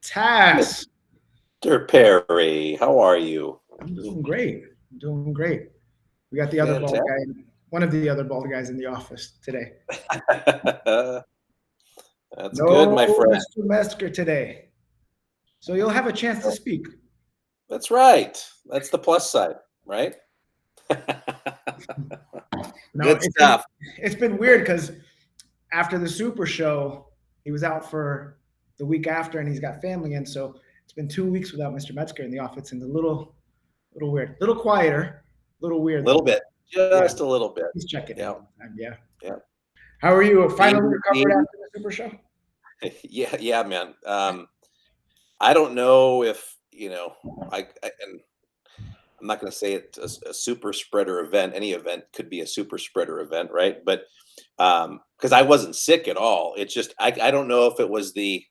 Tass. Mr. Perri, how are you? I'm doing great. I'm doing great. We got the other bald Fantastic. guy, one of the other bald guys in the office today. That's good, No my friend. Mr. Metzger today. So you'll have a chance to speak. That's right. That's the plus side, right? No, Good stuff. it's been weird because after the Super Show, he was out for the week after, and he's got family in. So it's been 2 weeks without Mr. Metzger in the office, and a little weird, little quieter, little A weird little though. bit, Yeah, just a little bit. he's checking in Yeah, all the time. Yeah. yeah. How are you? Finally recovered Being, after the Super Show? yeah, man. I don't know if and I'm not going to say it's a super spreader event. Any event could be a super spreader event, right? But because I wasn't sick at all, it's just I don't know if it was the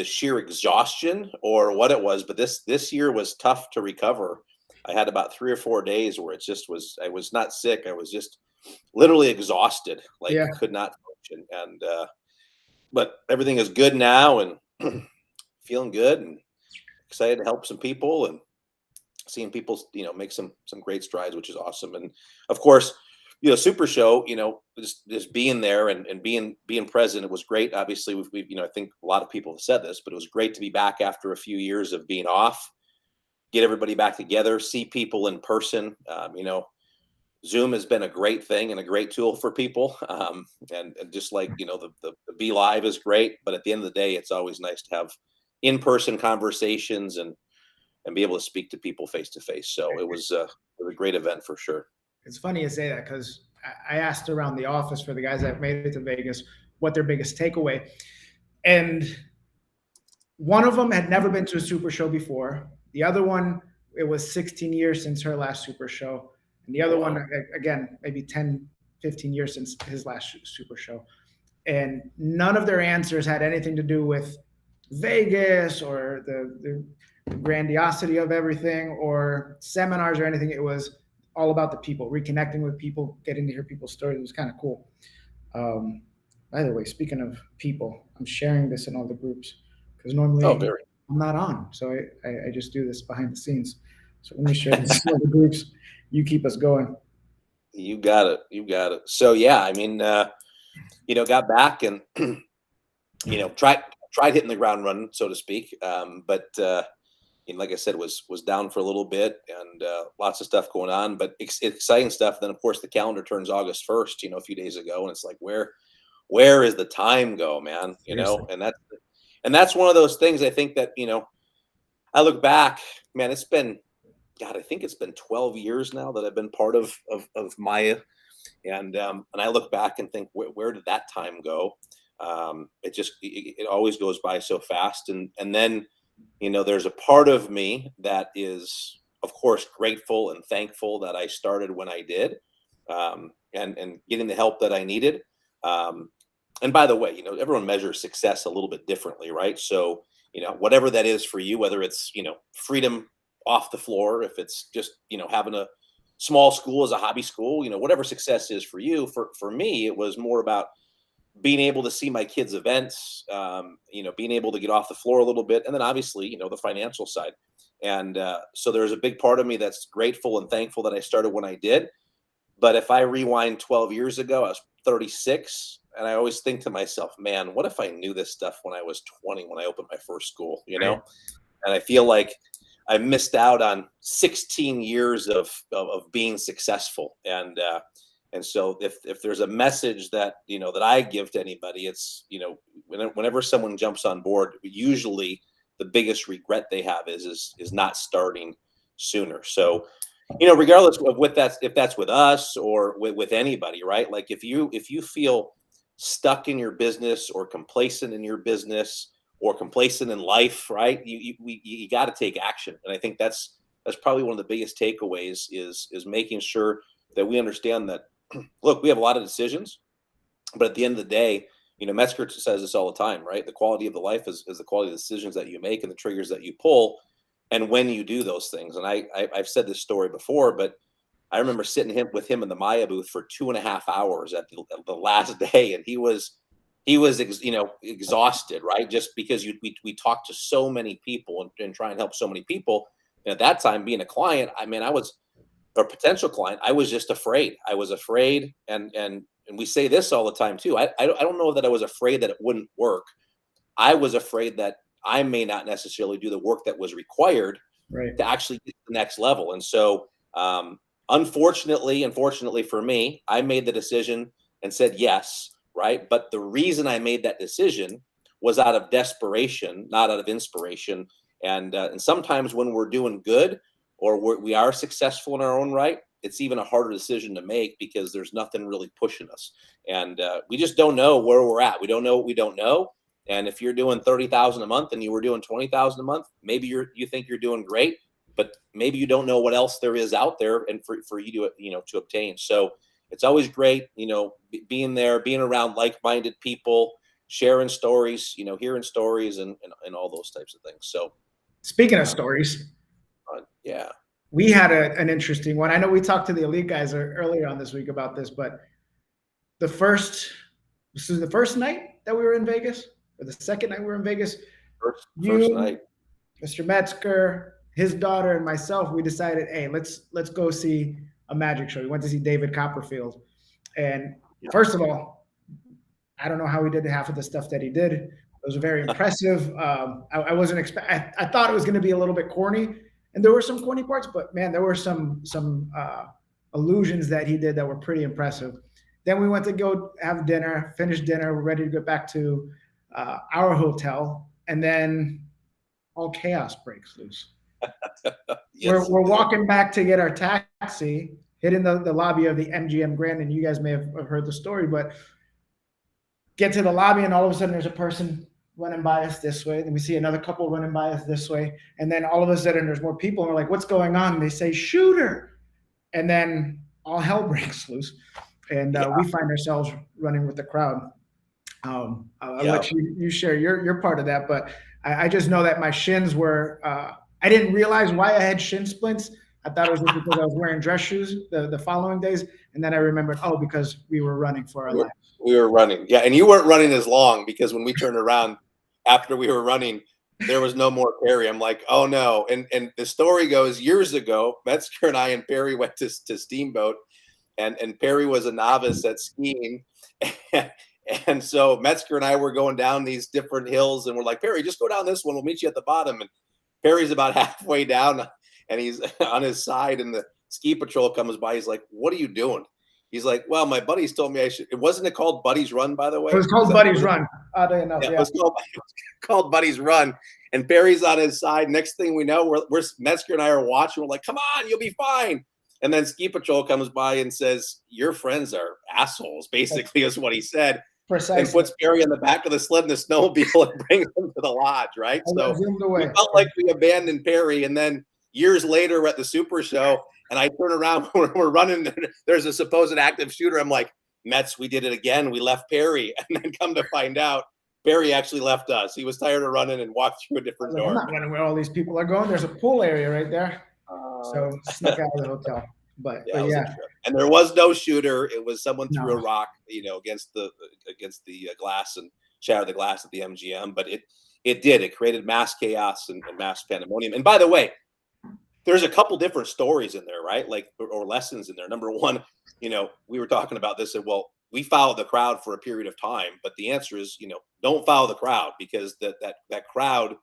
sheer exhaustion or what it was, but this year was tough to recover. I had about 3 or 4 days where it just was. I was not sick. I was just literally exhausted, like Yeah, could not function. And but everything is good now, and feeling good, and excited to help some people, and seeing people make some great strides, which is awesome. And of course, Super Show, just being there and being present, it was great. Obviously, we've I think a lot of people have said this, but it was great to be back after a few years of being off, get everybody back together, see people in person. Zoom has been a great thing and a great tool for people, and just like the Be Live is great, but at the end of the day, it's always nice to have in-person conversations and be able to speak to people face to face. So it was a great event for sure. it's funny you say that because I asked around the office for the guys that made it to Vegas what their biggest takeaway, and one of them had never been to a Super Show before. The other one, it was 16 years since her last Super Show, and the other one, Wow. again, maybe 10, 15 years since his last Super Show. And none of their answers had anything to do with Vegas or the grandiosity of everything or seminars or anything. It was all about the people, reconnecting with people, getting to hear people's stories. It was kind of cool. Um, by the way, speaking of people, I'm sharing this in all the groups because Oh, normally very. I'm not on. So I just do this behind the scenes. So let me share this in all the groups. You keep us going. You got it. You got it. So yeah, I mean, got back and tried hitting the ground running, so to speak. But like I said, was down for a little bit, and lots of stuff going on, but exciting stuff. Then of course the calendar turns August 1st, a few days ago, and it's like where is the time go, man? Seriously. And that's one of those things. I think that I look back, man. It's been God. I think it's been 12 years now that I've been part of MAIA, and I look back and think, where did that time go? It always goes by so fast, and then there's a part of me that is, of course, grateful and thankful that I started when I did, and getting the help that I needed. Um, and by the way, everyone measures success a little bit differently, right? So, whatever that is for you, whether it's freedom off the floor, if it's just having a small school as a hobby school, whatever success is for you. For me, it was more about being able to see my kids' events, being able to get off the floor a little bit, and then obviously, the financial side. And so there's a big part of me that's grateful and thankful that I started when I did. But if I rewind 12 years ago, I was 36, and I always think to myself, man, what if I knew this stuff when I was 20 when I opened my first school, Right. And I feel like I missed out on 16 years of being successful. And so if there's a message that that I give to anybody, it's whenever someone jumps on board, usually the biggest regret they have is not starting sooner. So regardless of what that's if that's with us or with anybody, right? Like if you feel stuck in your business or complacent in your business or complacent in life, right? You got to take action, and I think that's probably one of the biggest takeaways is making sure that we understand that. Look, we have a lot of decisions, but at the end of the day, Metzger says this all the time, right? The quality of the life is the quality of the decisions that you make and the triggers that you pull, and when you do those things. And I've said this story before, but I remember sitting with him in the MAIA booth for 2.5 hours at the last day, and he was he was, exhausted, right? Just because we talked to so many people and try and help so many people. And at that time, being a client, I mean, I was a potential client. I was just afraid. I was afraid, and we say this all the time too. I don't know that I was afraid that it wouldn't work. I was afraid that I may not necessarily do the work that was required Right. to actually get to the next level. And so, unfortunately for me, I made the decision and said yes, right? But the reason I made that decision was out of desperation, not out of inspiration. And sometimes when we're doing good or we are successful in our own right, it's even a harder decision to make because there's nothing really pushing us, and we just don't know where we're at. We don't know what we don't know. And if you're doing 30,000 a month and you were doing 20,000 a month, maybe you think you're doing great, but maybe you don't know what else there is out there and for you to, to obtain. So it's always great, being there, being around like-minded people, sharing stories, hearing stories and all those types of things. So Speaking of stories, yeah, we had an interesting one. I know we talked to the elite guys earlier on this week about this, but this was the first night that we were in Vegas, or the second night we were in Vegas. first You, night. Mr. Metzger, his daughter, and myself, we decided, hey, let's go see a magic show. We went to see David Copperfield. And first of all, I don't know how he did half of the stuff that he did. It was very impressive. I wasn't I thought it was going to be a little bit corny, and there were some corny parts, but man, there were some illusions that he did that were pretty impressive. Then we went to go have dinner, finish dinner. We're ready to go back to our hotel, and then all chaos breaks loose. Yes, we're walking back to get our taxi, hitting the lobby of the MGM Grand, and you guys may have heard the story, but get to the lobby, and all of a sudden there's a person running by us this way. Then we see another couple running by us this way. And then all of a sudden there's more people, and we're like, what's going on? And they say, shooter. And then all hell breaks loose. And we find ourselves running with the crowd. I'll let you share your part of that, but I just know that my shins were, I didn't realize why I had shin splints. I thought it was just because I was wearing dress shoes the following days. And then I remembered, because we were running for our lives. We were running. Yeah. And you weren't running as long, because when we turned around after we were running, there was no more Perri. I'm like, oh no. And the story goes, years ago, Metzger and I and Perri went to Steamboat, and Perri was a novice at skiing. And so Metzger and I were going down these different hills, and we're like, Perri, just go down this one. We'll meet you at the bottom. And Perry's about halfway down, and he's on his side, and the ski patrol comes by. He's like, what are you doing? He's like, well, my buddies told me I should. It wasn't it called Buddies Run, by the way? It was called Buddies Run. Oddly enough, yeah. It was called Buddies Run. And Perry's on his side. Next thing we know, we're Metzger and I are watching. We're like, come on, you'll be fine. And then ski patrol comes by and says, your friends are assholes, basically is what he said. Precisely. And puts Perri on the back of the sled in the snowmobile and brings him to the lodge, right? So we felt like we abandoned Perri. And then years later, we're at the Supershow, and I turn around when we're running. There's a supposed active shooter. I'm like, Metz, we did it again. We left Perri. And then come to find out, Perri actually left us. He was tired of running and walked through a different door. I'm not running where all these people are going. There's a pool area right there. So snuck out of the hotel. But yeah. And there was no shooter. It was someone threw a rock, against the glass and shattered the glass at the MGM. But it did. It created mass chaos and mass pandemonium. And by the way, there's a couple different stories in there, right? Like, or lessons in there. Number one, we were talking about this, and well, we followed the crowd for a period of time, but the answer is, don't follow the crowd, because that crowd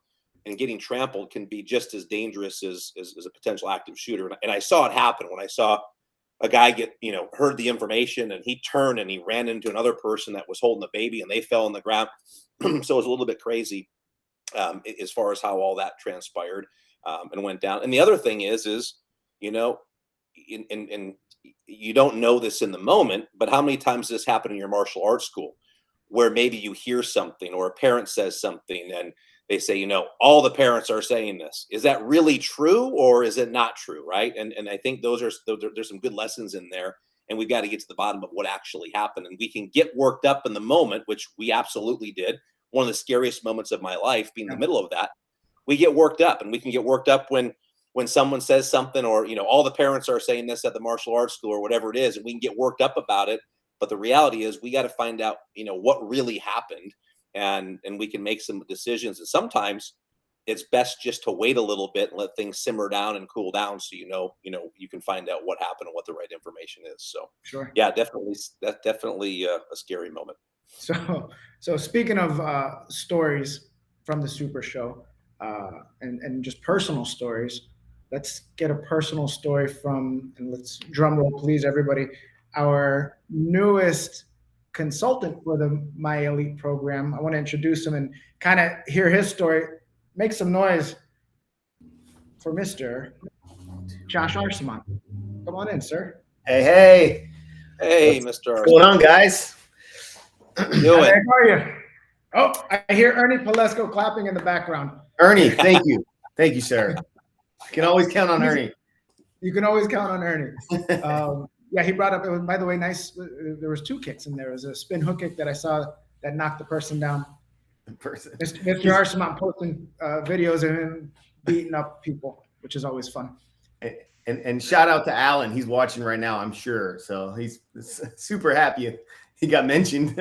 and getting trampled can be just as dangerous as a potential active shooter. And I saw it happen when I saw a guy get, heard the information, and he turned and he ran into another person that was holding a baby, and they fell on the ground. So it was a little bit crazy as far as how all that transpired and went down. And the other thing is, and you don't know this in the moment, but how many times this happened in your martial arts school, where maybe you hear something or a parent says something and they say, all the parents are saying this. Is that really true, or is it not true? Right. And I think there's some good lessons in there, and we've got to get to the bottom of what actually happened. And we can get worked up in the moment, which we absolutely did. One of the scariest moments of my life, being in the middle of that. We get worked up, and we can get worked up when someone says something, or, all the parents are saying this at the martial arts school or whatever it is, and we can get worked up about it. But the reality is we got to find out, what really happened, and we can make some decisions. And sometimes it's best just to wait a little bit and let things simmer down and cool down, so you can find out what happened and what the right information is. So Sure. yeah, that's definitely a scary moment. So speaking of stories from the Super Show, and just personal stories, let's get a personal story from, and let's drum roll please everybody, our newest consultant for the MAIA Elite program. I want to introduce him and kind of hear his story. Make some noise for Mr. Josh Arcemont. Come on in, sir. Hey. Hey, Mr. What's going on, guys? How are you? Oh, I hear Ernie Palesco clapping in the background. Ernie, thank you. Thank you, sir. You can always count on Ernie. You can always count on Ernie. Yeah, he brought up, it was, by the way, nice. There was 2 kicks in there. There was a spin hook kick that I saw that knocked the person down. Mr. Arcemont posting videos of him beating up people, which is always fun. And shout out to Alan. He's watching right now, I'm sure. So he's super happy he got mentioned.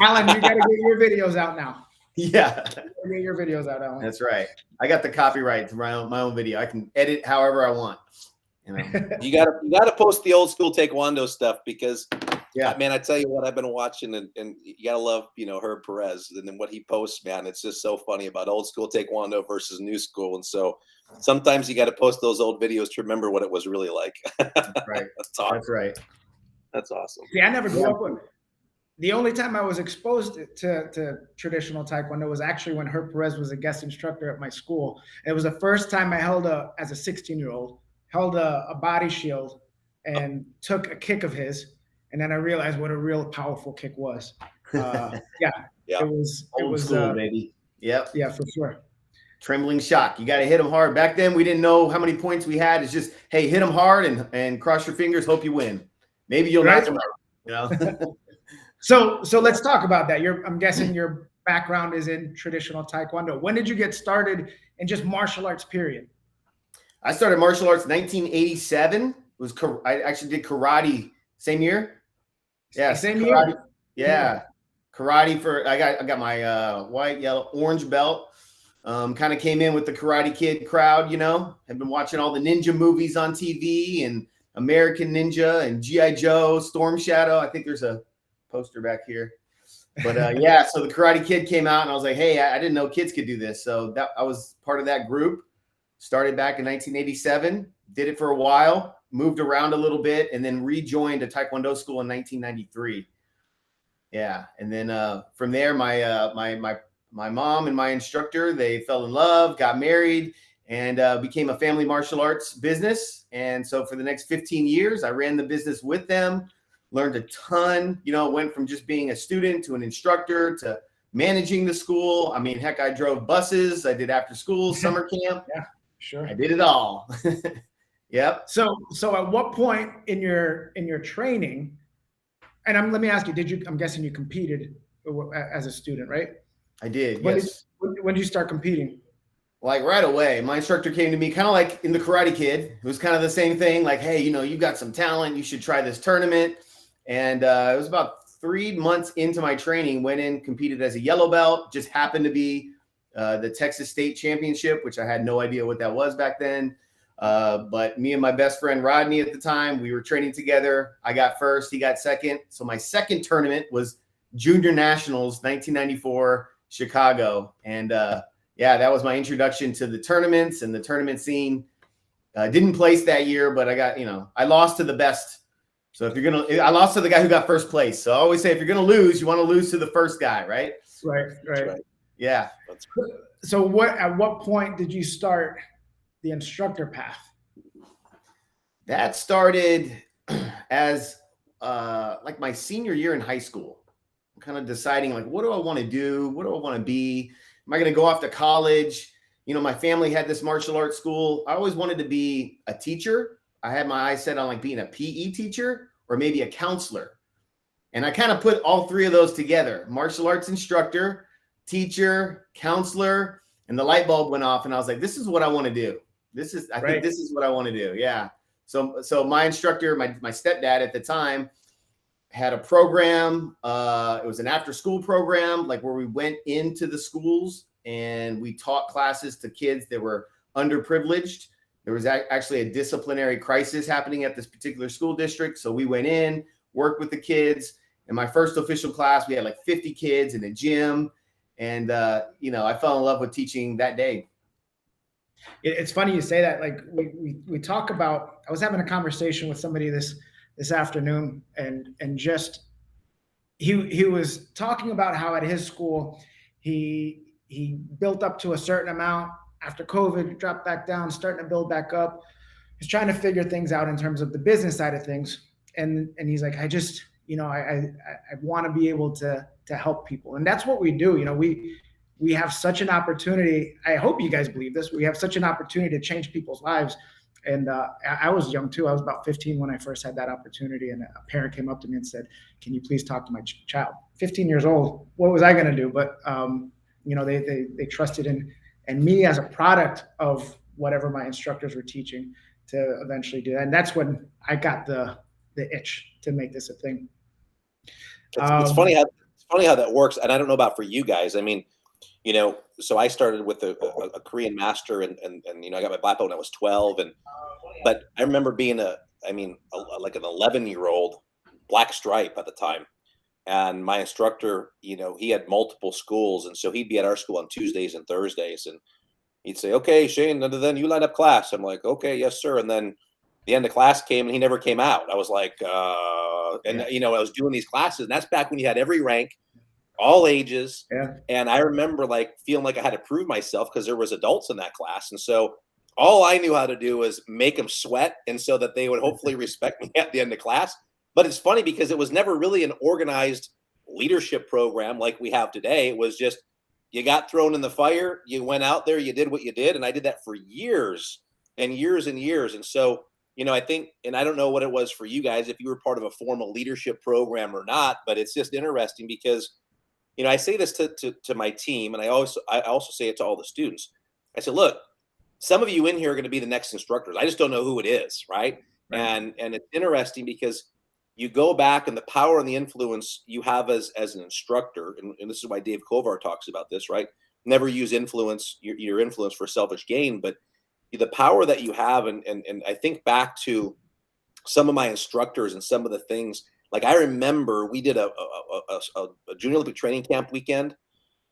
Alan, you got to get your videos out now. Yeah. Get your videos out, Alan. That's right. I got the copyright to my own video. I can edit however I want. You gotta post the old school taekwondo stuff, because yeah, man, I tell you what, I've been watching, and you gotta love, Herb Perez, and then what he posts, man, it's just so funny about old school taekwondo versus new school. And so sometimes you got to post those old videos to remember what it was really like. Right. That's awesome. That's right. That's awesome. Yeah, I never grew up with. The only time I was exposed to traditional taekwondo was actually when Herb Perez was a guest instructor at my school. It was the first time I held as a 16-year-old, held a body shield and took a kick of his. And then I realized what a real powerful kick was. Yeah. It was old school, baby. Yep. Yeah, for sure. Trembling shock. You got to hit them hard. Back then, we didn't know how many points we had. It's just, hey, hit them hard and cross your fingers, hope you win. Maybe you'll knock them out. So let's talk about that. I'm guessing your background is in traditional taekwondo. When did you get started in just martial arts, period? I started martial arts in 1987. I actually did karate same year. Yeah, same karate, year. Yeah, karate for I got my white, yellow, orange belt. Kind of came in with the Karate Kid crowd. Have been watching all the ninja movies on TV and American Ninja and G.I. Joe, Storm Shadow. I think there's a poster back here. But yeah, so the Karate Kid came out, and I was like, hey, I didn't know kids could do this. So I was part of that group. Started back in 1987. Did it for a while. Moved around a little bit, and then rejoined a Taekwondo school in 1993. Yeah, and then from there, my mom and my instructor, they fell in love, got married, and became a family martial arts business. And so for the next 15 years, I ran the business with them, learned a ton. Went from just being a student to an instructor to managing the school. I mean, heck, I drove buses. I did after school, summer camp. Yeah, sure. I did it all. Yep. So at what point in your training, and let me ask you, I'm guessing you competed as a student, right? I did. When yes. When did you start competing? Like right away. My instructor came to me kind of like in the Karate Kid. It was kind of the same thing. Like, hey, you got some talent. You should try this tournament. And it was about 3 months into my training, went in, competed as a yellow belt, just happened to be the Texas State Championship, which I had no idea what that was back then. But me and my best friend Rodney at the time, we were training together. I got first, he got second. So my second tournament was Junior Nationals, 1994, Chicago. And yeah, that was my introduction to the tournaments and the tournament scene. Didn't place that year, but I got, I lost to the best. So I lost to the guy who got first place. So I always say, if you're going to lose, you want to lose to the first guy, right? Right. Yeah. So at what point did you start the instructor path? That started as like my senior year in high school. I'm kind of deciding, like, what do I want to do? What do I want to be? Am I going to go off to college? My family had this martial arts school. I always wanted to be a teacher. I had my eyes set on like being a PE teacher or maybe a counselor. And I kind of put all three of those together: martial arts instructor, teacher, counselor, and the light bulb went off. And I was like, this is what I want to do. I think this is what I want to do. Yeah. So my instructor, my stepdad at the time, had a program. It was an after-school program, like where we went into the schools and we taught classes to kids that were underprivileged. There was actually a disciplinary crisis happening at this particular school district. So we went in, worked with the kids. In my first official class, we had like 50 kids in a gym. And, I fell in love with teaching that day. It's funny you say that. Like we talk about, I was having a conversation with somebody this afternoon, and just he was talking about how at his school he built up to a certain amount after COVID, dropped back down, starting to build back up. He's trying to figure things out in terms of the business side of things, and he's like, I just I want to be able to help people, and that's what we do. We have such an opportunity. I hope you guys believe this. We have such an opportunity to change people's lives. And I was young too. I was about 15 when I first had that opportunity. And a parent came up to me and said, "Can you please talk to my child?" 15 years old. What was I going to do? But they trusted in me as a product of whatever my instructors were teaching to eventually do that. And that's when I got the itch to make this a thing. It's funny how that works. And I don't know about for you guys. I mean, so I started with a Korean master, and I got my black belt when I was 12, but I remember being like an 11-year-old black stripe at the time, and my instructor, he had multiple schools, and so he'd be at our school on Tuesdays and Thursdays, and he'd say, "Okay, Shane, then you line up class." I'm like, "Okay, yes, sir." And then the end of class came, and he never came out. I was like, I was doing these classes, and that's back when you had every rank, all ages. Yeah. And I remember like feeling like I had to prove myself because there was adults in that class. And so all I knew how to do was make them sweat, and so that they would hopefully respect me at the end of class. But it's funny because it was never really an organized leadership program like we have today. It was just, you got thrown in the fire, you went out there, you did what you did. And I did that for years and years and years. And so, I think, and I don't know what it was for you guys, if you were part of a formal leadership program or not, but it's just interesting because I say this to my team, and I also say it to all the students. I said, look, some of you in here are going to be the next instructors. I just don't know who it is, right? And it's interesting because you go back, and the power and the influence you have as an instructor, and this is why Dave Kovar talks about this, right? Never use your influence for selfish gain, but the power that you have, and I think back to some of my instructors and some of the things. Like I remember we did a Junior Olympic training camp weekend,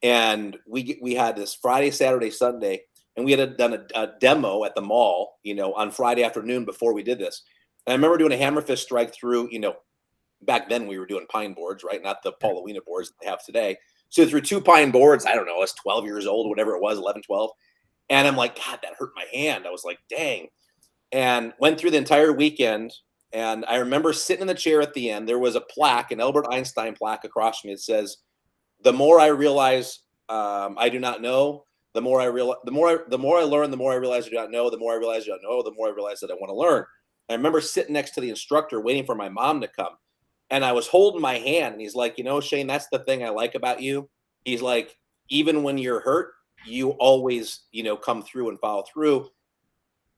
and we had this Friday, Saturday, Sunday, and we had done a demo at the mall, on Friday afternoon before we did this. And I remember doing a hammer fist strike through, back then we were doing pine boards, right? Not the Paulownia boards that they have today. So through 2 pine boards, I don't know, I was 12 years old, whatever it was, 11, 12. And I'm like, God, that hurt my hand. I was like, dang. And went through the entire weekend. And I remember sitting in the chair at the end. There was a plaque, an Albert Einstein plaque across from me. It says, "The more I realize I do not know, the more I realize, the more I learn, the more I realize I do not know, the more I realize I don't know, the more I realize that I want to learn." I remember sitting next to the instructor, waiting for my mom to come, and I was holding my hand, and he's like, "Shane, that's the thing I like about you." He's like, "Even when you're hurt, you always, come through and follow through."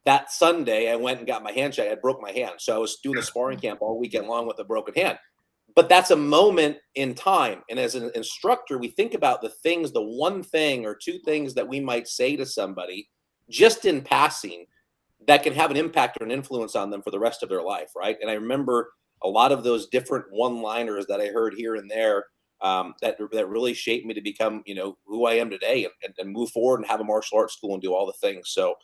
That Sunday, I went and got my hand checked. I broke my hand. So I was doing a sparring camp all weekend long with a broken hand. But that's a moment in time. And as an instructor, we think about the one thing or 2 things that we might say to somebody just in passing that can have an impact or an influence on them for the rest of their life, right? And I remember a lot of those different one-liners that I heard here and there that really shaped me to become, who I am today, and move forward and have a martial arts school and do all the things. So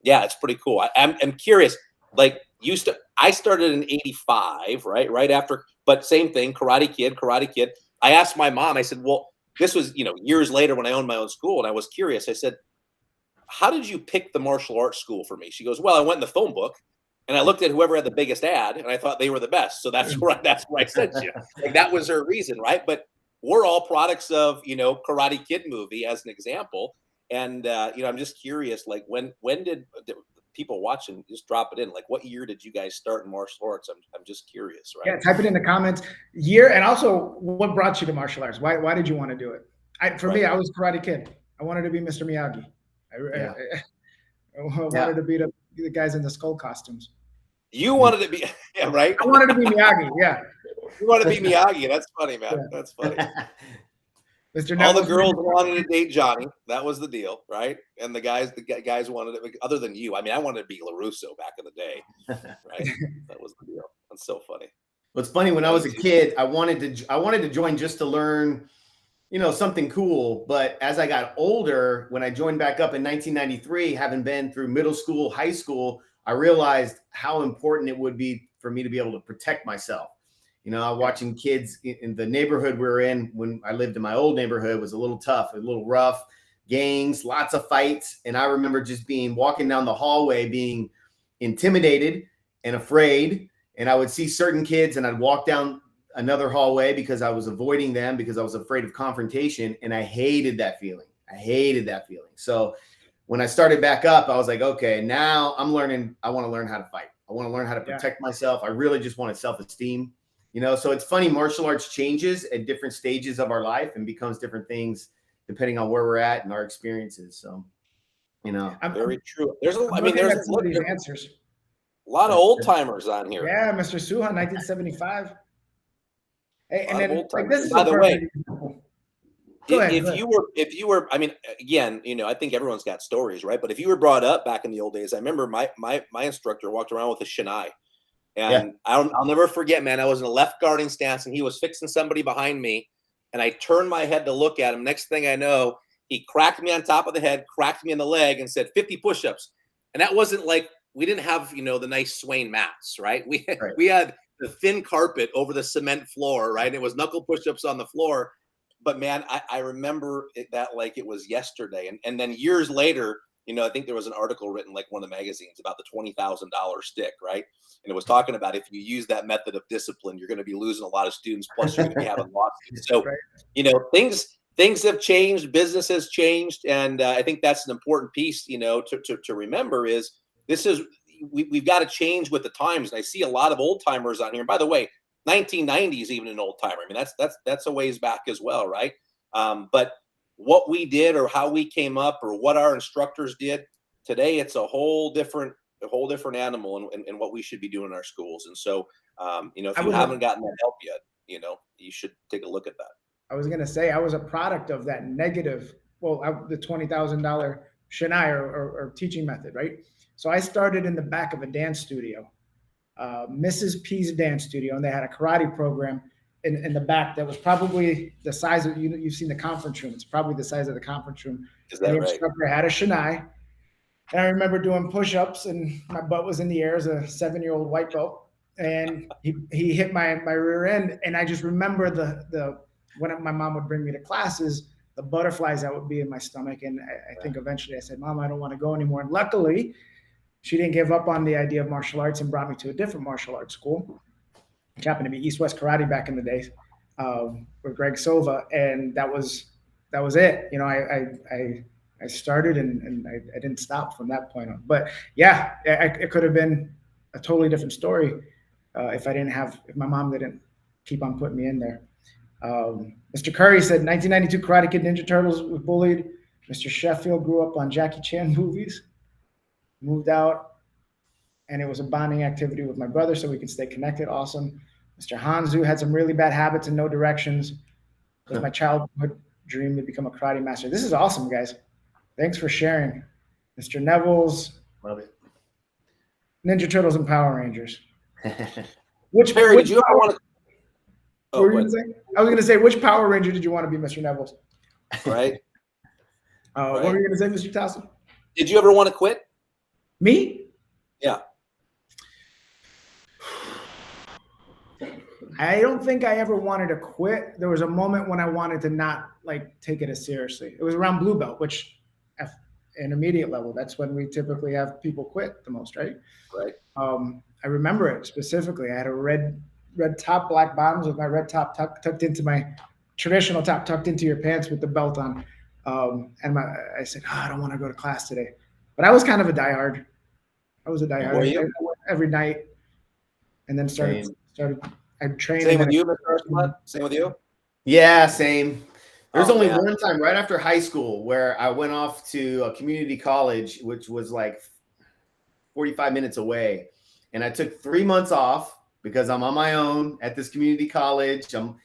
it's pretty cool. I'm curious, like I started in 85, right after, but same thing, karate kid. I asked my mom, I said, well, this was, years later when I owned my own school, and I was curious. I said, how did you pick the martial arts school for me? She goes, well, I went in the phone book and I looked at whoever had the biggest ad, and I thought they were the best. So that's where I sent you. Like that was her reason, right? But we're all products of, Karate Kid movie as an example. And, I'm just curious, like when did people watching just drop it in? Like what year did you guys start in martial arts? I'm just curious, right? Yeah, type it in the comments. Year, and also what brought you to martial arts? Why did you want to do it? For me, I was Karate Kid. I wanted to be Mr. Miyagi. I wanted to be the guys in the skull costumes. You wanted to be, right? I wanted to be Miyagi, yeah. You want to be Miyagi? That's funny, man. Yeah. That's funny. Mr. All the Neville's girls wanted to date Johnny. That was the deal, right? And the guys wanted it. Other than you, I mean, I wanted to be LaRusso back in the day, right? That was the deal. That's so funny. What's funny, when I was a kid, I wanted to join just to learn, something cool. But as I got older, when I joined back up in 1993, having been through middle school, high school, I realized how important it would be for me to be able to protect myself. Watching kids in the neighborhood we were in when I lived in my old neighborhood was a little tough, a little rough, gangs, lots of fights. And I remember just walking down the hallway, being intimidated and afraid. And I would see certain kids and I'd walk down another hallway because I was avoiding them because I was afraid of confrontation. And I hated that feeling. So when I started back up, I was like, okay, now I'm learning. I want to learn how to fight. I want to learn how to protect myself. I really just wanted self-esteem. So it's funny, martial arts changes at different stages of our life and becomes different things depending on where we're at and our experiences. So, very true. There's a answers. A lot of old timers on here. Yeah, Mr. Suha, 1975. Hey, and then this is by the way, if you were, I mean, again, I think everyone's got stories, right? But if you were brought up back in the old days, I remember my instructor walked around with a shinai. And I'll never forget, man, I was in a left guarding stance and he was fixing somebody behind me. And I turned my head to look at him. Next thing I know, he cracked me on top of the head, cracked me in the leg and said 50 push-ups. And that wasn't like, we didn't have, the nice Swain mats, right? We had the thin carpet over the cement floor, right? It was knuckle push-ups on the floor. But man, I remember that like it was yesterday. And then years later, I think there was an article written like one of the magazines about the $20,000 stick, right? And it was talking about if you use that method of discipline, you're going to be losing a lot of students. Plus, you're going to be having lawsuits. So, things have changed. Business has changed, and I think that's an important piece, to remember is we've got to change with the times. And I see a lot of old timers on here. And by the way, 1990 is even an old timer. I mean, that's a ways back as well, right? But what we did or how we came up or what our instructors did today, it's a whole different animal and what we should be doing in our schools. And so, if you haven't gotten that help yet, you should take a look at that. I was going to say, I was a product of that negative, the $20,000 Shinai or teaching method, right? So I started in the back of a dance studio, Mrs. P's dance studio, and they had a karate program in the back that was probably the size of, you've seen the conference room. It's probably the size of the conference room. Is that the right? Instructor had a Shinai. And I remember doing push-ups and my butt was in the air as a 7-year-old white belt. And he hit my rear end. And I just remember when my mom would bring me to classes, the butterflies that would be in my stomach. And I think eventually I said, Mom, I don't want to go anymore. And luckily, she didn't give up on the idea of martial arts and brought me to a different martial arts school, which happened to be East West Karate back in the days, with Greg Sova. And that was it. I started and I didn't stop from that point on. But yeah, it could have been a totally different story if my mom didn't keep on putting me in there. Mr. Curry said 1992 Karate Kid Ninja Turtles was bullied. Mr. Sheffield grew up on Jackie Chan movies, moved out, and it was a bonding activity with my brother so we could stay connected. Awesome. Mr. Hanzu had some really bad habits and no directions. It was my childhood dream to become a karate master. This is awesome, guys. Thanks for sharing. Mr. Neville's. Love it. Ninja Turtles and Power Rangers. Perri, did you ever want to? I was going to say, which Power Ranger did you want to be, Mr. Neville's? Right. What were you going to say, Mr. Tassoul? Did you ever want to quit? Me? Yeah. I don't think I ever wanted to quit. There was a moment when I wanted to not take it as seriously. It was around blue belt, which intermediate level, that's when we typically have people quit the most, right? Right. I remember it specifically. I had a red top, black bottoms with my red top tucked into my traditional top, tucked into your pants with the belt on. I said, I don't want to go to class today. But I was kind of a diehard. I was a diehard. Were you? Every night. And then started I trained. Same with you, Mr. Arcemont? Same with you? Yeah, same. There's only one time right after high school where I went off to a community college, which was like 45 minutes away. And I took 3 months off because I'm on my own at this community college. I'm,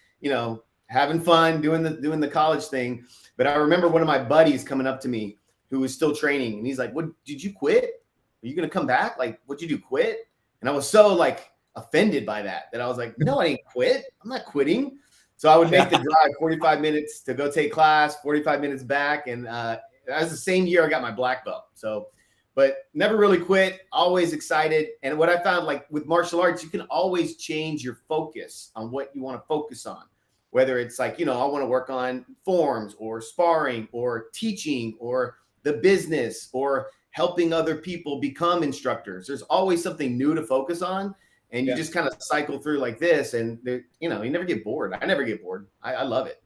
having fun doing the college thing. But I remember one of my buddies coming up to me who was still training, and he's like, "What, did you quit? Are you going to come back? Like, what'd you do, quit?" And I was so like offended by that I was like, "No, I didn't quit. I'm not quitting." So I would make the drive 45 minutes to go take class, 45 minutes back. And that was the same year I got my black belt. So, but never really quit, always excited. And what I found, like with martial arts, you can always change your focus on what you want to focus on. Whether it's like, I want to work on forms or sparring or teaching or the business or helping other people become instructors. There's always something new to focus on. And you just kind of cycle through like this, and you never get bored. I never get bored. I love it.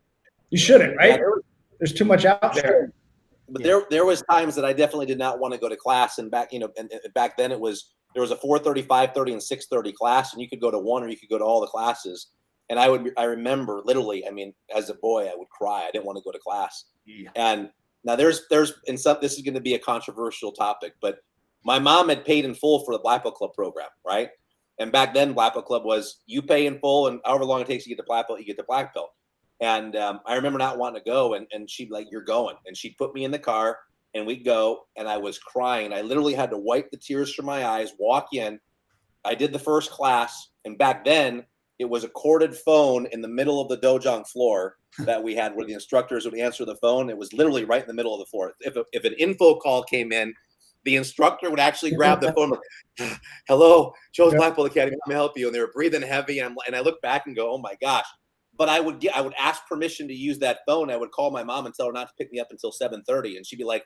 You shouldn't, right? There's too much out there. But there was times that I definitely did not want to go to class, and back back then there was a 4:30, 5:30, and 6:30 class, and you could go to one or you could go to all the classes. And I remember literally, I mean, as a boy, I would cry. I didn't want to go to class. Yeah. And now this is going to be a controversial topic, but my mom had paid in full for the Black Belt Club program, right? And back then, Black Belt Club was you pay in full, and however long it takes to get the black belt, you get the black belt. And I remember not wanting to go, and she'd like, "You're going," and she'd put me in the car, and we'd go, and I was crying. I literally had to wipe the tears from my eyes, walk in. I did the first class, and back then it was a corded phone in the middle of the dojang floor that we had, where the instructors would answer the phone. It was literally right in the middle of the floor. If an info call came in, the instructor would actually grab the phone, like, "Hello, Joe's Black Belt Academy, let me help you." And they were breathing heavy. And I look back and go, "Oh my gosh." But I would ask permission to use that phone. I would call my mom and tell her not to pick me up until 7:30. And she'd be like,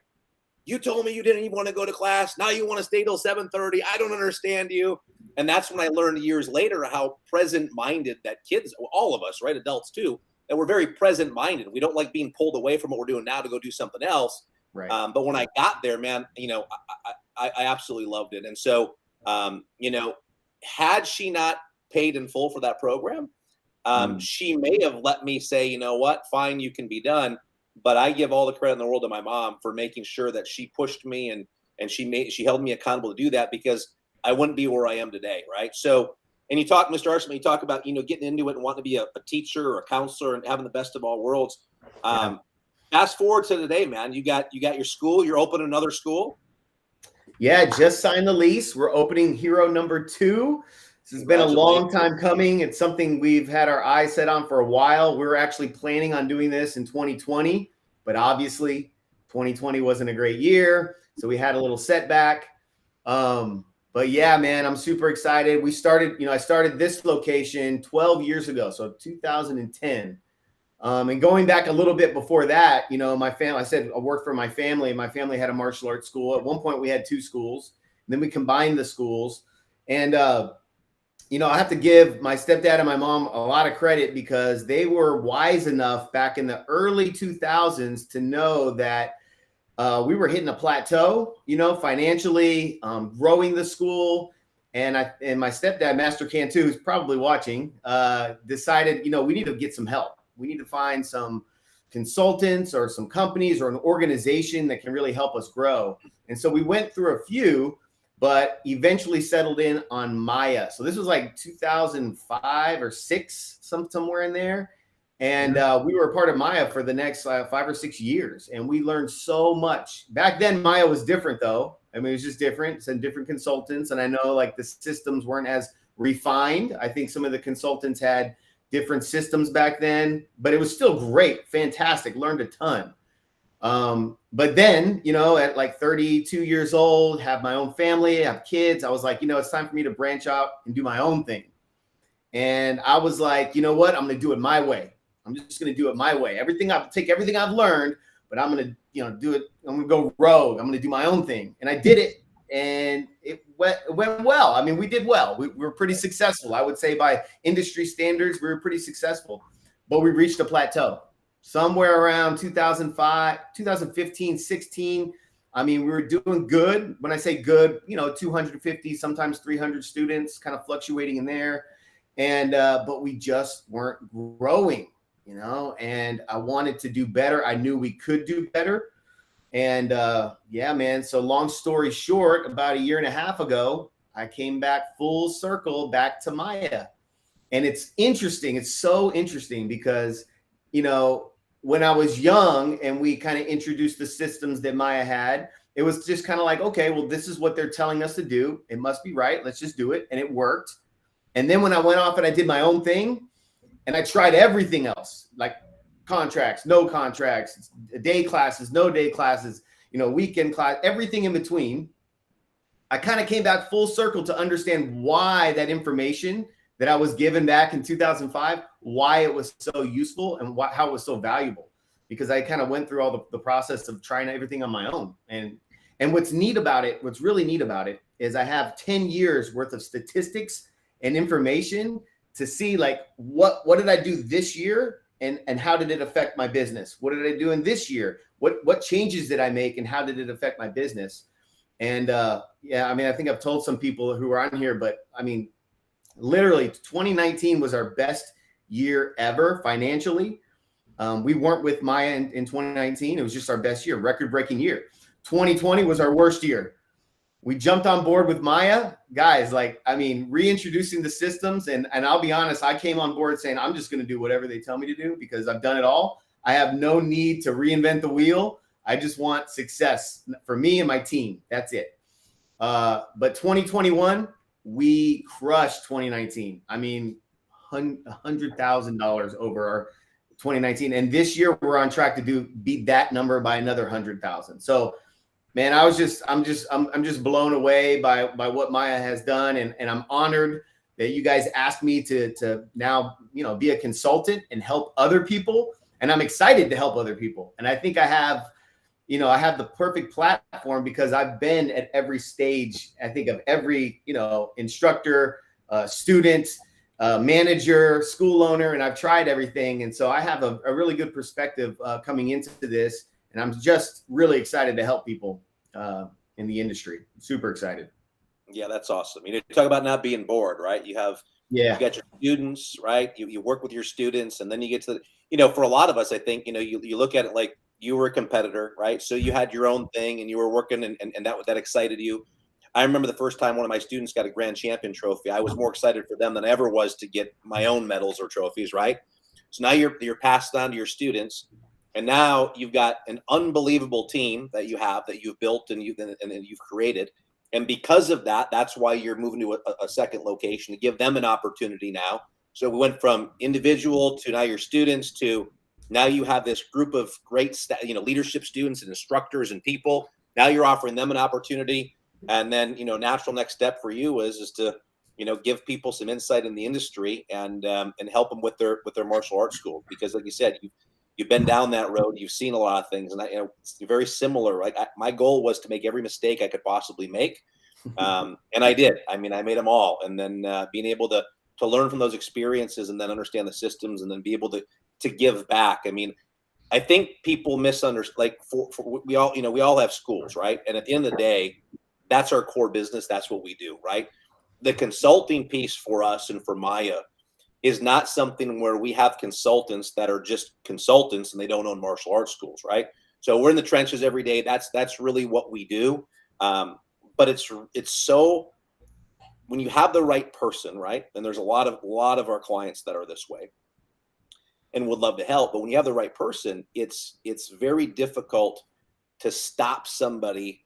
"You told me you didn't even want to go to class. Now you want to stay till 7:30. I don't understand you." And that's when I learned years later how present-minded that kids, all of us, right, adults too, that we're very present-minded. We don't like being pulled away from what we're doing now to go do something else. Right. But when I got there, man, I absolutely loved it. And so, had she not paid in full for that program, she may have let me say, "You know what, fine, you can be done." But I give all the credit in the world to my mom for making sure that she pushed me and she held me accountable to do that, because I wouldn't be where I am today. Right. So, and you talk, Mr. Arcemont, you talk about, getting into it and wanting to be a teacher or a counselor and having the best of all worlds. Fast forward to today, man. You got your school. You're opening another school. Yeah, just signed the lease. We're opening Hero number 2. This has been a long time coming. It's something we've had our eyes set on for a while. We were actually planning on doing this in 2020, but obviously 2020 wasn't a great year, so we had a little setback. But yeah, man, I'm super excited. We started, I started this location 12 years ago, so 2010. And going back a little bit before that, my family, I said I worked for my family. My family had a martial arts school. At one point we had 2 schools, and then we combined the schools. And, I have to give my stepdad and my mom a lot of credit, because they were wise enough back in the early 2000s to know that we were hitting a plateau, financially, growing the school. And my stepdad, Master Cantu, who's probably watching, decided, we need to get some help. We need to find some consultants or some companies or an organization that can really help us grow. And so we went through a few, but eventually settled in on MAIA. So this was like 2005 or 6, somewhere in there. And we were a part of MAIA for the next 5 or 6 years. And we learned so much. Back then, MAIA was different, though. I mean, it was just different, and different consultants. And I know like the systems weren't as refined. I think some of the consultants had different systems back then, but it was still great, fantastic, learned a ton. But then, at like 32 years old, have my own family, have kids, I was like, it's time for me to branch out and do my own thing. And I was like, you know what, I'm going to do it my way. I'm just going to do it my way. Take everything I've learned, but I'm going to, do it. I'm going to go rogue. I'm going to do my own thing. And I did it, and it went well. I mean, we did well. We were pretty successful. I would say by industry standards, we were pretty successful, but we reached a plateau somewhere around 2015, 16. I mean, we were doing good. When I say good, 250, sometimes 300 students, kind of fluctuating in there. And, but we just weren't growing, and I wanted to do better. I knew we could do better. And yeah, man. So long story short, about a year and a half ago, I came back full circle back to MAIA. And it's interesting. It's so interesting because, you know, when I was young and we kind of introduced the systems that MAIA had, it was just kind of like, okay, well, this is what they're telling us to do. It must be right. Let's just do it. And it worked. And then when I went off and I did my own thing and I tried everything else, like contracts, no contracts, day classes, no day classes, you know, weekend class, everything in between, I kind of came back full circle to understand why that information that I was given back in 2005, why it was so useful and how it was so valuable, because I kind of went through all the process of trying everything on my own. And what's neat about it, what's really neat about it is I have 10 years worth of statistics and information to see like, what did I do this year and how did it affect my business? What did I do in this year? What changes did I make and how did it affect my business? And yeah, I mean, I think I've told some people who are on here, but I mean, literally 2019 was our best year ever financially. We weren't with MAIA in 2019. It was just our best year, record-breaking year. 2020 was our worst year. We jumped on board with MAIA. Guys, like, I mean, reintroducing the systems. And I'll be honest, I came on board saying, I'm just going to do whatever they tell me to do because I've done it all. I have no need to reinvent the wheel. I just want success for me and my team. That's it. But 2021, we crushed 2019. I mean, $100,000 over our 2019. And this year we're on track to beat that number by another 100,000. So, man, I'm just blown away by what MAIA has done. And I'm honored that you guys asked me to now, you know, be a consultant and help other people. And I'm excited to help other people. And I think I have the perfect platform because I've been at every stage, I think, of every, you know, instructor, student, manager, school owner, and I've tried everything. And so I have a really good perspective coming into this. And I'm just really excited to help people in the industry. Super excited. Yeah, that's awesome. You talk about not being bored, right? You got your students, right? You work with your students, and then you get to for a lot of us, I think, you look at it like you were a competitor, right? So you had your own thing and you were working and that excited you. I remember the first time one of my students got a grand champion trophy. I was more excited for them than I ever was to get my own medals or trophies, right? So now you're passed on to your students. And now you've got an unbelievable team that you've built and you've created. And because of that, that's why you're moving to a second location to give them an opportunity now. So we went from individual to now your students to now you have this group of great, leadership students and instructors and people. Now you're offering them an opportunity. And then, natural next step for you is to, give people some insight in the industry and help them with their martial arts school. Because like you said, you've been down that road. You've seen a lot of things, and it's very similar. Right? My goal was to make every mistake I could possibly make, and I did. I mean, I made them all, and then being able to learn from those experiences, and then understand the systems, and then be able to give back. I mean, I think people misunderstand. Like we all have schools, right? And at the end of the day, that's our core business. That's what we do, right? The consulting piece for us and for MAIA is not something where we have consultants that are just consultants and they don't own martial arts schools, right? So we're in the trenches every day. That's really what we do. But it's so when you have the right person, right? And there's a lot of our clients that are this way and would love to help. But when you have the right person, it's very difficult to stop somebody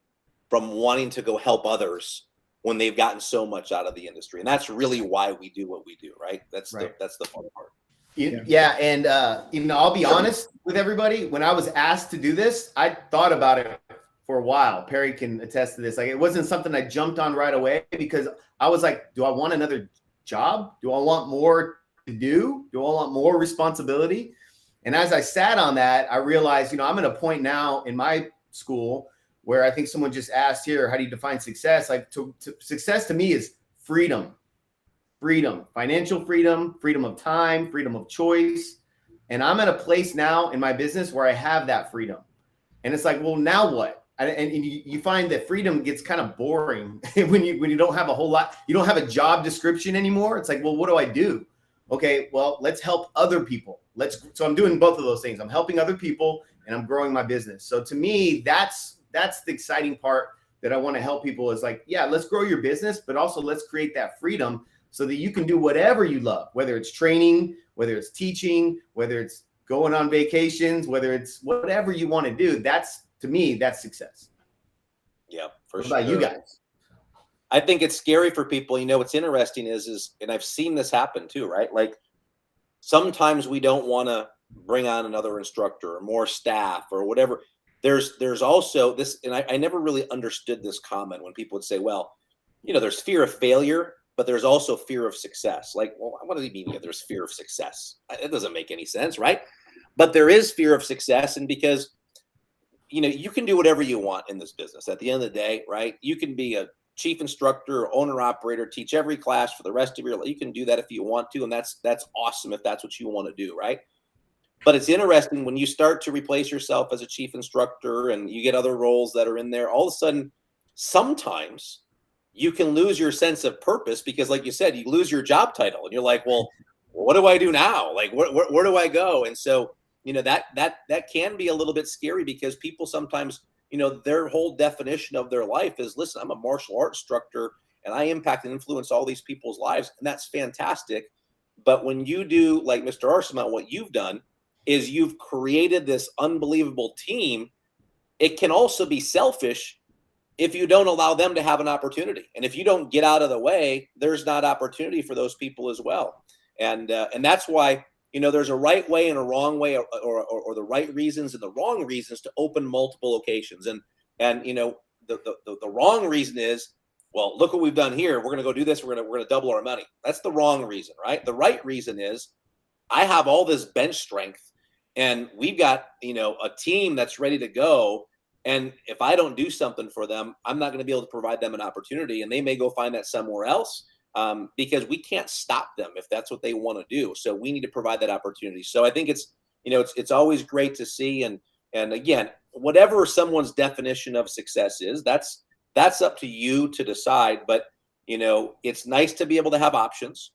from wanting to go help others when they've gotten so much out of the industry. And that's really why we do what we do, right? That's the fun part. Yeah. And, I'll be honest with everybody. When I was asked to do this, I thought about it for a while. Perry can attest to this. Like, it wasn't something I jumped on right away because I was like, do I want another job? Do I want more to do? Do I want more responsibility? And as I sat on that, I realized, I'm at a point now in my school where I think someone just asked here, how do you define success? Like success to me is freedom, financial freedom, freedom of time, freedom of choice. And I'm at a place now in my business where I have that freedom. And it's like, well, now what? And you find that freedom gets kind of boring when you don't have a whole lot, you don't have a job description anymore. It's like, well, what do I do? Okay, well, let's help other people. So I'm doing both of those things. I'm helping other people and I'm growing my business. So to me, that's the exciting part that I want to help people is like, yeah, let's grow your business, but also let's create that freedom so that you can do whatever you love, whether it's training, whether it's teaching, whether it's going on vacations, whether it's whatever you want to do. That's, to me, that's success. Yeah, for What sure. about you guys? I think it's scary for people. You know, what's interesting is, and I've seen this happen too, right? Like sometimes we don't want to bring on another instructor or more staff or whatever. There's also this, and I never really understood this comment when people would say, well, you know, there's fear of failure, but there's also fear of success. Like, well, what do you mean there's fear of success? It doesn't make any sense, right? But there is fear of success, and because, you know, you can do whatever you want in this business. At the end of the day, right? You can be a chief instructor, owner, operator, teach every class for the rest of your life. You can do that if you want to, and that's awesome if that's what you want to do, right? But it's interesting when you start to replace yourself as a chief instructor and you get other roles that are in there, all of a sudden, sometimes you can lose your sense of purpose because, like you said, you lose your job title and you're like, well, what do I do now? Like, where do I go? And so, you know, that can be a little bit scary because people sometimes, you know, their whole definition of their life is, listen, I'm a martial arts instructor and I impact and influence all these people's lives. And that's fantastic. But when you do, like Mr. Arcemont, what you've done is you've created this unbelievable team. It can also be selfish if you don't allow them to have an opportunity. And if you don't get out of the way, there's not opportunity for those people as well. And that's why, you know, there's a right way and a wrong way, or the right reasons and the wrong reasons to open multiple locations. And you know, the wrong reason is, well, look what we've done here. We're going to go do this. We're going to double our money. That's the wrong reason, right? The right reason is I have all this bench strength and we've got, you know, a team that's ready to go. And if I don't do something for them, I'm not going to be able to provide them an opportunity, and they may go find that somewhere else. Because we can't stop them if that's what they want to do. So we need to provide that opportunity. So I think it's, you know, it's always great to see. And again, whatever someone's definition of success is, that's up to you to decide. But, you know, it's nice to be able to have options,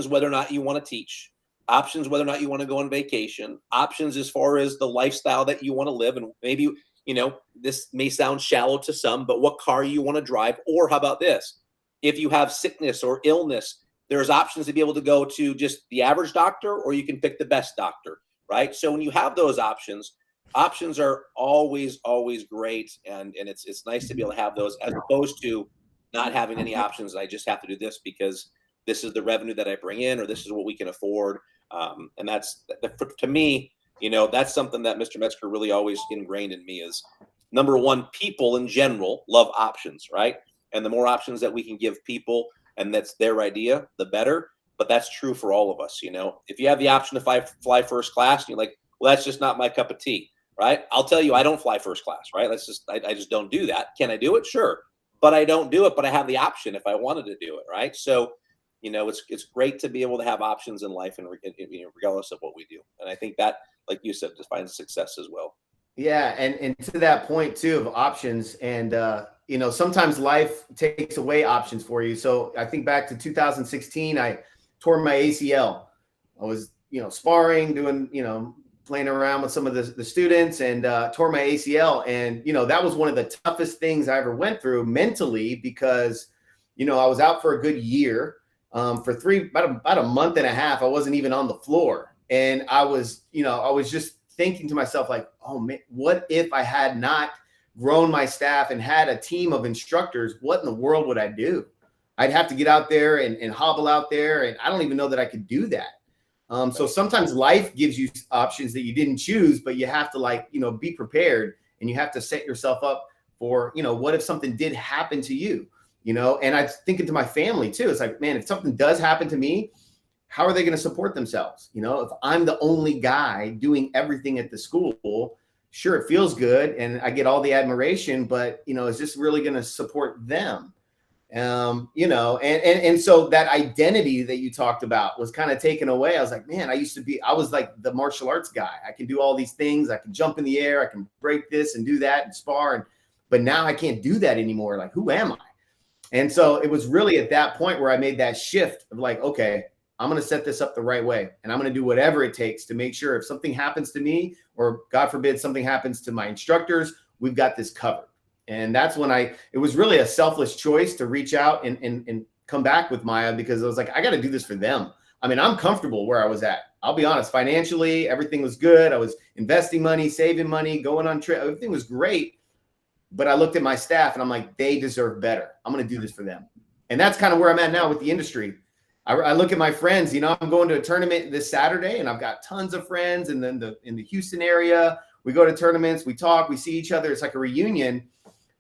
whether or not you want to teach, options, whether or not you want to go on vacation, options as far as the lifestyle that you want to live. And maybe, you know, this may sound shallow to some, but what car you want to drive, or how about this? If you have sickness or illness, there's options to be able to go to just the average doctor, or you can pick the best doctor, right? So when you have those options are always great. And it's nice to be able to have those, as opposed to not having any options. I just have to do this because this is the revenue that I bring in, or this is what we can afford. And that's, to me, you know, that's something that Mr. Metzger really always ingrained in me is, number one, people in general love options, right? And the more options that we can give people, and that's their idea, the better. But that's true for all of us. You know, if you have the option to fly first class, and you're like, well, that's just not my cup of tea, right? I'll tell you, I don't fly first class, right? I just don't do that. Can I do it? Sure. But I don't do it, but I have the option if I wanted to do it, right? So, you know, it's great to be able to have options in life, and you know, regardless of what we do. And I think that, like you said, defines success as well. Yeah, and to that point too of options, and you know, sometimes life takes away options for you. So I think back to 2016, I tore my ACL. I was, you know, sparring, doing, you know, playing around with some of the students, and tore my ACL. And, you know, that was one of the toughest things I ever went through mentally, because, you know, I was out for a good year. For about a month and a half, I wasn't even on the floor. And I was, you know, I was just thinking to myself, like, oh man, what if I had not grown my staff and had a team of instructors? What in the world would I do? I'd have to get out there and hobble out there. And I don't even know that I could do that. So sometimes life gives you options that you didn't choose, but you have to, like, you know, be prepared, and you have to set yourself up for, you know, what if something did happen to you, you know? And I think to my family too. It's like, man, if something does happen to me, how are they going to support themselves? You know, if I'm the only guy doing everything at the school, sure, it feels good and I get all the admiration, but, you know, is this really going to support them? You know, and so that identity that you talked about was kind of taken away. I was like, man, I was like the martial arts guy. I can do all these things. I can jump in the air. I can break this and do that and spar. But now I can't do that anymore. Like, who am I? And so it was really at that point where I made that shift of like, okay, I'm going to set this up the right way, and I'm going to do whatever it takes to make sure if something happens to me, or God forbid something happens to my instructors, we've got this covered. And that's when it was really a selfless choice to reach out and come back with MAIA, because I was like, I got to do this for them. I mean, I'm comfortable where I was at. I'll be honest, financially, everything was good. I was investing money, saving money, going on trip. Everything was great. But I looked at my staff and I'm like, they deserve better. I'm going to do this for them. And that's kind of where I'm at now with the industry. I look at my friends, you know, I'm going to a tournament this Saturday and I've got tons of friends. And then in the Houston area, we go to tournaments, we talk, we see each other. It's like a reunion,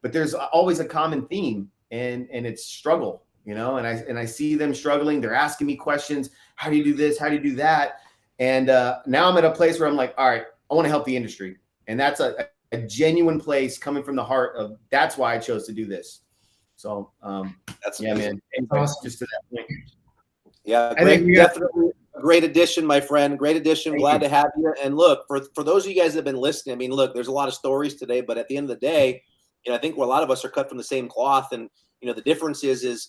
but there's always a common theme, and it's struggle, you know, and I see them struggling. They're asking me questions. How do you do this? How do you do that? And now I'm at a place where I'm like, all right, I want to help the industry. And that's a genuine place coming from the heart of, that's why I chose to do this. So That's yeah, amazing. man. Awesome. Just to that point. Yeah, I think definitely a great addition, my friend. Great addition. Thank Glad you. to have you. And look, for those of you guys that have been listening, I mean, look, there's a lot of stories today, but at the end of the day, you know, I think a lot of us are cut from the same cloth. And you know, the difference is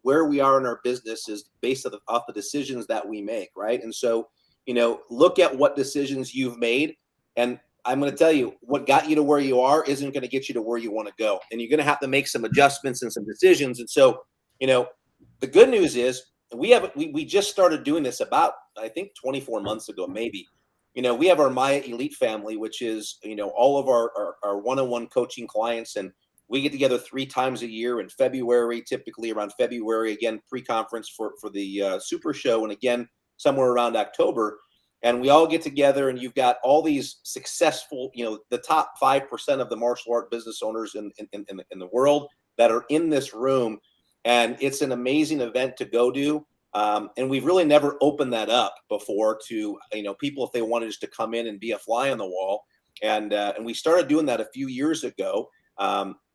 where we are in our business is based off the decisions that we make, right? And so, you know, look at what decisions you've made, and I'm going to tell you, what got you to where you are isn't going to get you to where you want to go, and you're going to have to make some adjustments and some decisions. And so, you know, the good news is we just started doing this about, I think, 24 months ago, maybe. You know, we have our MAIA Elite family, which is, you know, all of our one-on-one coaching clients, and we get together 3 times a year in February, typically around February, again, pre-conference for the Super Show, and again, somewhere around October. And we all get together, and you've got all these successful, you know, the top 5% of the martial art business owners in the world that are in this room. And it's an amazing event to go to. And we've really never opened that up before to, you know, people if they wanted just to come in and be a fly on the wall. And we started doing that a few years ago.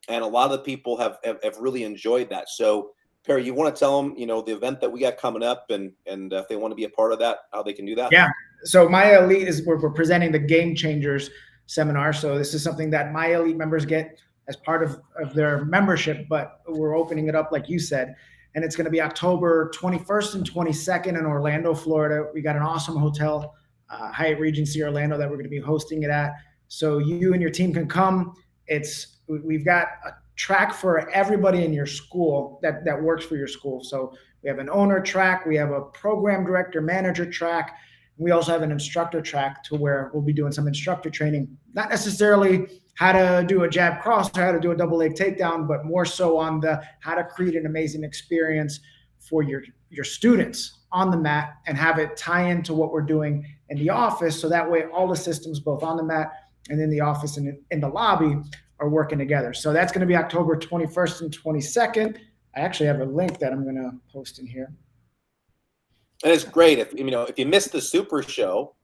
And a lot of the people have really enjoyed that. So, Perri, you want to tell them, you know, the event that we got coming up, and if they want to be a part of that, how they can do that? Yeah. So MAIA Elite is we're presenting the Game Changers seminar. So this is something that MAIA Elite members get as part of their membership, but we're opening it up, like you said, and it's going to be October 21st and 22nd in Orlando, Florida. We got an awesome hotel, Hyatt Regency Orlando, that we're going to be hosting it at. So you and your team can come. We've got a track for everybody in your school that works for your school. So we have an owner track, we have a program director, manager track. We also have an instructor track to where we'll be doing some instructor training, not necessarily how to do a jab cross or how to do a double leg takedown, but more so on the how to create an amazing experience for your students on the mat and have it tie into what we're doing in the office. So that way all the systems, both on the mat and in the office and in the lobby, are working together. So that's going to be October 21st and 22nd. I actually have a link that I'm going to post in here. And it's great if you missed the Super Show,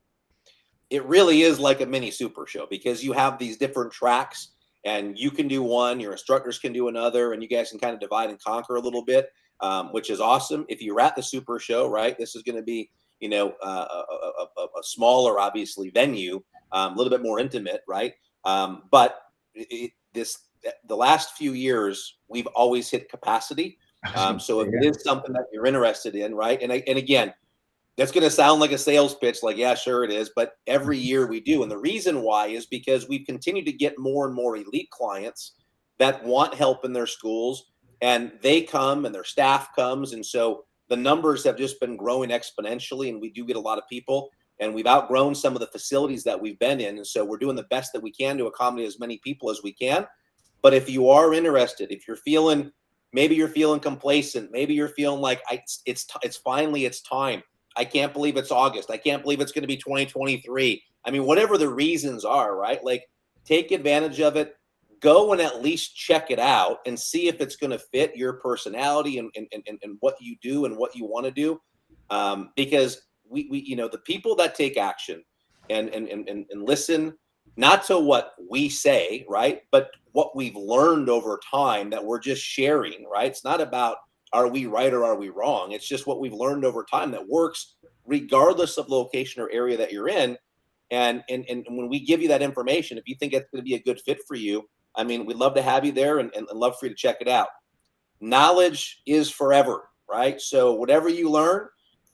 it really is like a mini Super Show, because you have these different tracks, and you can do one, your instructors can do another, and you guys can kind of divide and conquer a little bit, which is awesome. If you're at the Super Show, right, this is going to be, you know, a smaller, obviously, venue, a little bit more intimate, right? But the last few years, we've always hit capacity. So if it is something that you're interested in, right? And again, that's going to sound like a sales pitch, like, yeah, sure it is. But every year we do. And the reason why is because we've continued to get more and more elite clients that want help in their schools, and they come and their staff comes. And so the numbers have just been growing exponentially, and we do get a lot of people, and we've outgrown some of the facilities that we've been in. And so we're doing the best that we can to accommodate as many people as we can. But if you are interested, if you're feeling, maybe you're feeling complacent, maybe you're feeling like it's finally time. I can't believe it's August. I can't believe it's going to be 2023. I mean, whatever the reasons are, right? Like, take advantage of it. Go and at least check it out and see if it's going to fit your personality and what you do and what you want to do. Because we you know, the people that take action and listen, not to what we say, right, but what we've learned over time that we're just sharing, right? It's not about are we right or are we wrong? It's just what we've learned over time that works regardless of location or area that you're in. And when we give you that information, if you think it's going to be a good fit for you, I mean, we'd love to have you there and love for you to check it out. Knowledge is forever, right? So whatever you learn,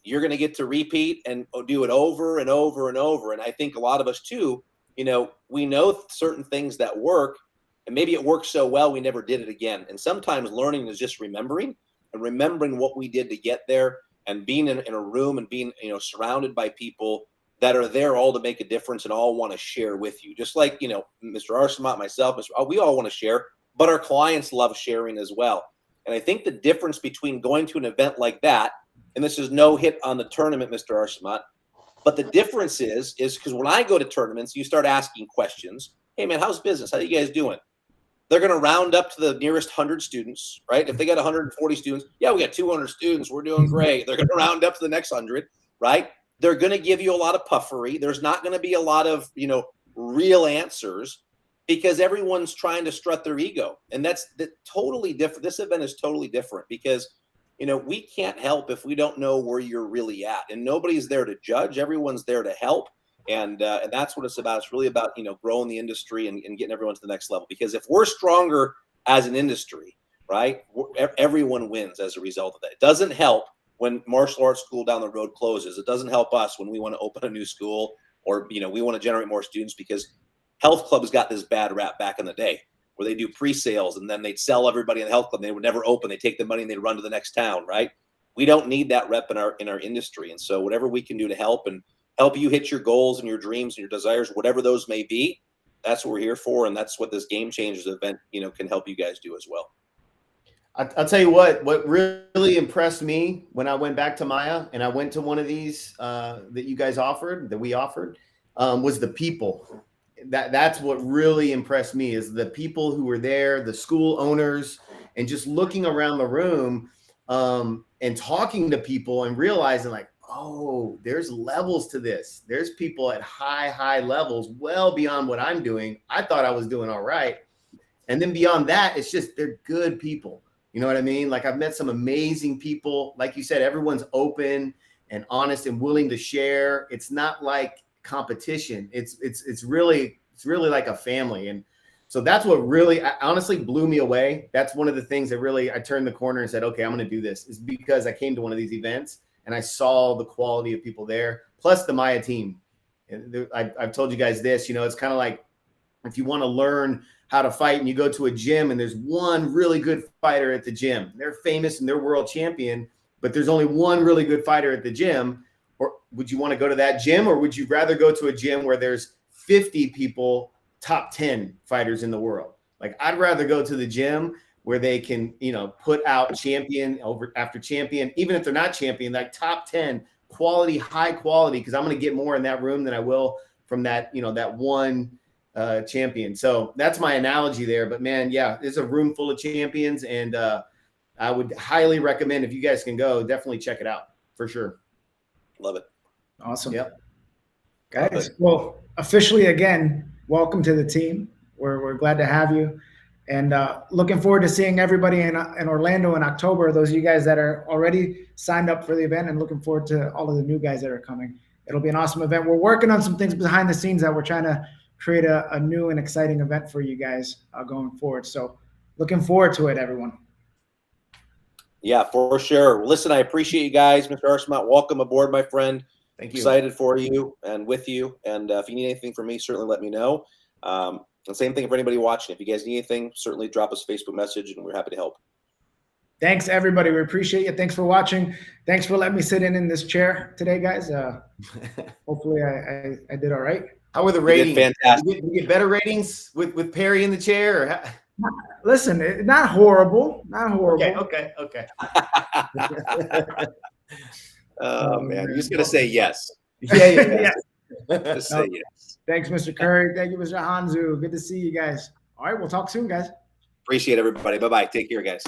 you're going to get to repeat and do it over and over and over. And I think a lot of us too, you know, we know certain things that work, And maybe it worked so well we never did it again. And sometimes learning is just remembering what we did to get there, and being in a room and being, you know, surrounded by people that are there all to make a difference and all want to share with you. Just like, you know, Mr. Arcemont, myself, we all want to share, but our clients love sharing as well. And I think the difference between going to an event like that, and this is no hit on the tournament, Mr. Arcemont, but the difference is because when I go to tournaments, you start asking questions. Hey man, how's business? How you guys doing? They're going to round up to the nearest 100 students, right? If they got 140 students, yeah, we got 200 students. We're doing great. They're going to round up to the next 100, right? They're going to give you a lot of puffery. There's not going to be a lot of, you know, real answers, because everyone's trying to strut their ego. And that's totally different. This event is totally different because, you know, we can't help if we don't know where you're really at, and nobody's there to judge. Everyone's there to help. And that's what it's about. It's really about, you know, growing the industry and getting everyone to the next level. Because if we're stronger as an industry, right, everyone wins as a result of that. It doesn't help when martial arts school down the road closes. It doesn't help us when we want to open a new school, or, you know, we want to generate more students, because health clubs got this bad rap back in the day where they do pre-sales and then they'd sell everybody in the health club. And they would never open. They take the money and they'd run to the next town, right? We don't need that rep in our industry. And so whatever we can do to help you hit your goals and your dreams and your desires, whatever those may be, that's what we're here for. And that's what this Game Changers event, you know, can help you guys do as well. I'll tell you what really impressed me when I went back to MAIA and I went to one of these that you guys offered, that we offered, was the people. That's what really impressed me, is the people who were there, the school owners, and just looking around the room and talking to people and realizing, like, oh, there's levels to this. There's people at high levels, well beyond what I'm doing. I thought I was doing all right. And then beyond that, it's just, they're good people. You know what I mean? Like, I've met some amazing people. Like you said, everyone's open and honest and willing to share. It's not like competition. It's really like a family. And so that's what really honestly blew me away. That's one of the things that really, I turned the corner and said, okay, I'm going to do this, is because I came to one of these events and I saw the quality of people there, plus the MAIA team. And I've told you guys this, you know, it's kind of like if you want to learn how to fight and you go to a gym and there's one really good fighter at the gym. They're famous and they're world champion, but there's only one really good fighter at the gym. Or would you want to go to that gym, or would you rather go to a gym where there's 50 people, top 10 fighters in the world? Like, I'd rather go to the gym where they can, you know, put out champion over after champion, even if they're not champion, like top 10 quality, high quality, because I'm going to get more in that room than I will from that, you know, that one champion. So that's my analogy there. But man, yeah, it's a room full of champions, and I would highly recommend, if you guys can go, definitely check it out for sure. Love it. Awesome. Yep. Guys, well, officially, again, welcome to the team. We're glad to have you. And looking forward to seeing everybody in Orlando in October, those of you guys that are already signed up for the event, and looking forward to all of the new guys that are coming. It'll be an awesome event. We're working on some things behind the scenes that we're trying to create a new and exciting event for you guys going forward. So looking forward to it, everyone. Yeah, for sure. Well, listen, I appreciate you guys. Mr. Arcemont, welcome aboard, my friend. Thank you. Excited for you and with you. And if you need anything from me, certainly let me know. And same thing for anybody watching. If you guys need anything, certainly drop us a Facebook message, and we're happy to help. Thanks, everybody. We appreciate you. Thanks for watching. Thanks for letting me sit in this chair today, guys. Hopefully I did all right. How were the ratings? Fantastic. Did you get better ratings with Perri in the chair? Or Listen, not horrible. Not horrible. Okay. Oh, man. You're just going to say yes. Yeah. Just say yes. Thanks, Mr. Curry. Thank you, Mr. Hanzu. Good to see you guys. All right, we'll talk soon, guys. Appreciate everybody. Bye-bye. Take care, guys.